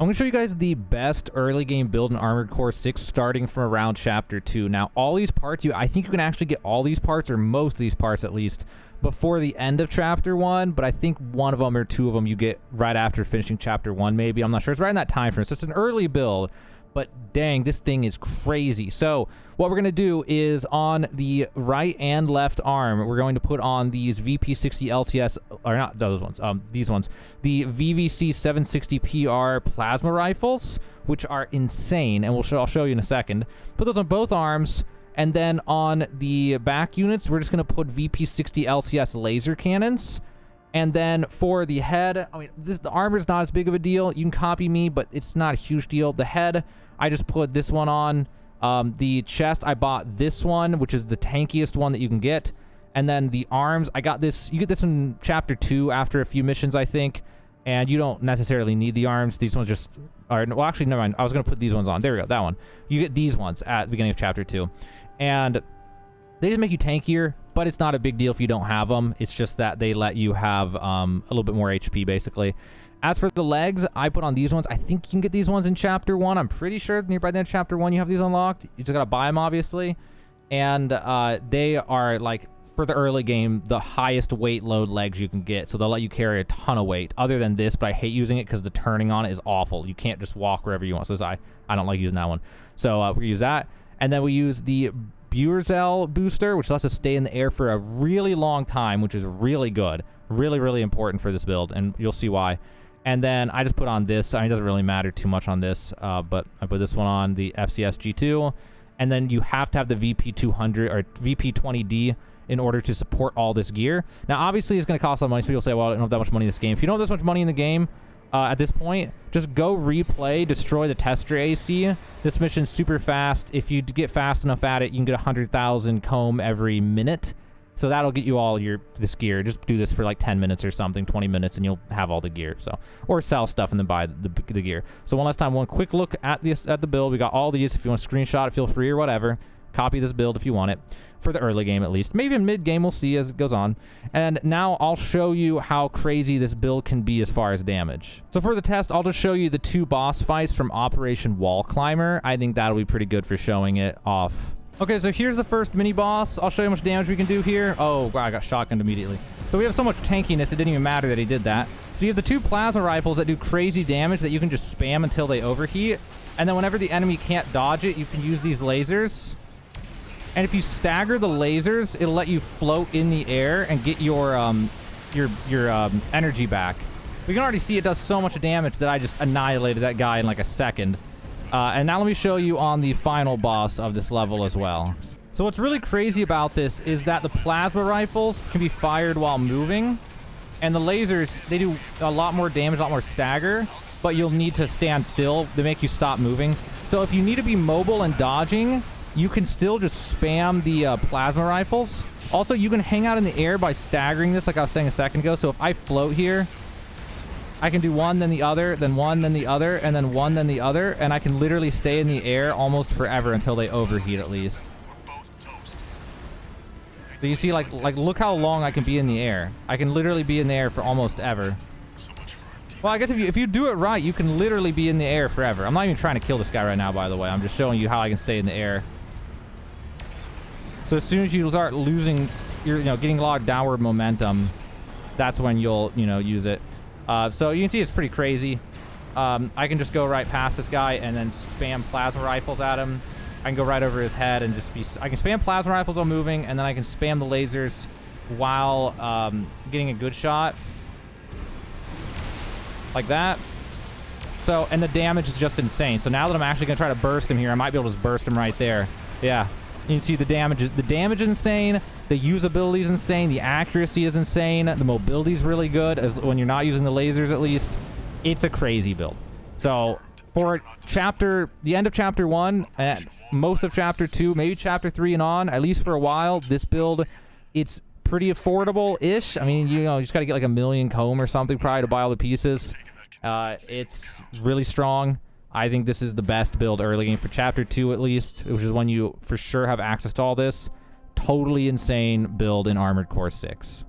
I'm going to show you guys the best early game build in Armored Core 6 starting from around Chapter 2. Now, all these parts, I think you can actually get all these parts, or most of these parts at least, before the end of Chapter 1, but I think one of them or two of them you get right after finishing Chapter 1, maybe. I'm not sure. It's right in that time frame, so it's an early build, but dang, this thing is crazy. So what we're going to do is on the right and left arm, we're going to put on these VP60 LCS, or not those ones, these ones, the VVC 760 PR plasma rifles, which are insane, and I'll show you in a second. Put those on both arms, and then on the back units, we're just going to put VP60 LCS laser cannons. And then for the head, I mean, the armor's not as big of a deal. You can copy me, but it's not a huge deal. The head, I just put this one on. The chest, I bought this one, which is the tankiest one that you can get. And then the arms, I got this. You get this in Chapter 2 after a few missions, I think. And you don't necessarily need the arms. These ones just are... Well, actually, never mind. I was going to put these ones on. There we go, that one. You get these ones at the beginning of Chapter 2. And they just make you tankier, but it's not a big deal if you don't have them. It's just that they let you have a little bit more HP, basically. As for the legs, I put on these ones. I think you can get these ones in Chapter 1. I'm pretty sure near by the end of Chapter 1 you have these unlocked. You just gotta buy them, obviously. And they are, like, for the early game, the highest weight load legs you can get. So they'll let you carry a ton of weight. Other than this, but I hate using it because the turning on it is awful. You can't just walk wherever you want. So I don't like using that one. So we use that. And then we use the Burzell booster, which lets us stay in the air for a really long time, which is really good. Really, really important for this build, and you'll see why. And then I just put on this. I mean, it doesn't really matter too much on this, but I put this one on, the FCS G2. And then you have to have the VP200 or VP20D in order to support all this gear. Now, obviously, it's going to cost a lot of money. So people say, well, I don't have that much money in this game. If you don't have this much money in the game, at this point, just go replay, destroy the tester AC. This mission's super fast. If you get fast enough at it, you can get 100,000 comb every minute. So that'll get you all this gear. Just do this for like 10 minutes or something, 20 minutes, and you'll have all the gear. So, or sell stuff and then buy the gear. So one last time, one quick look at the build. We got all these. If you want to screenshot it, feel free or whatever. Copy this build if you want it, for the early game at least. Maybe in mid-game, we'll see as it goes on. And now I'll show you how crazy this build can be as far as damage. So for the test, I'll just show you the 2 boss fights from Operation Wall Climber. I think that'll be pretty good for showing it off. Okay, so here's the first mini-boss. I'll show you how much damage we can do here. Oh, wow, I got shotgunned immediately. So we have so much tankiness, it didn't even matter that he did that. So you have the 2 plasma rifles that do crazy damage that you can just spam until they overheat. And then whenever the enemy can't dodge it, you can use these lasers. And if you stagger the lasers, it'll let you float in the air and get your energy back. We can already see it does so much damage that I just annihilated that guy in like a second. And now let me show you on the final boss of this level as well. So what's really crazy about this is that the plasma rifles can be fired while moving. And the lasers, they do a lot more damage, a lot more stagger. But you'll need to stand still. They make you stop moving. So if you need to be mobile and dodging, you can still just spam the plasma rifles. Also, you can hang out in the air by staggering this, like I was saying a second ago. So if I float here, I can do one, then the other, then one, then the other, and then one, then the other. And I can literally stay in the air almost forever until they overheat at least. So you see, like look how long I can be in the air. I can literally be in the air for almost ever. Well, I guess if you do it right, you can literally be in the air forever. I'm not even trying to kill this guy right now, by the way. I'm just showing you how I can stay in the air. So as soon as you start losing, getting a lot of downward momentum, that's when you'll, use it. So you can see it's pretty crazy. I can just go right past this guy and then spam plasma rifles at him. I can go right over his head and I can spam plasma rifles while moving, and then I can spam the lasers while getting a good shot. Like that. So, and the damage is just insane. So now that I'm actually going to try to burst him here, I might be able to just burst him right there. Yeah. You can see the damage is insane. The usability is insane. The accuracy is insane. The mobility is really good when you're not using the lasers, at least. It's a crazy build. So for the end of Chapter 1 and most of Chapter 2, maybe Chapter 3 and on, at least for a while, this build, it's pretty affordable-ish. I mean, you just got to get like 1 million comb or something probably to buy all the pieces. It's really strong. I think this is the best build early game for Chapter 2 at least, which is when you for sure have access to all this. Totally insane build in Armored Core 6.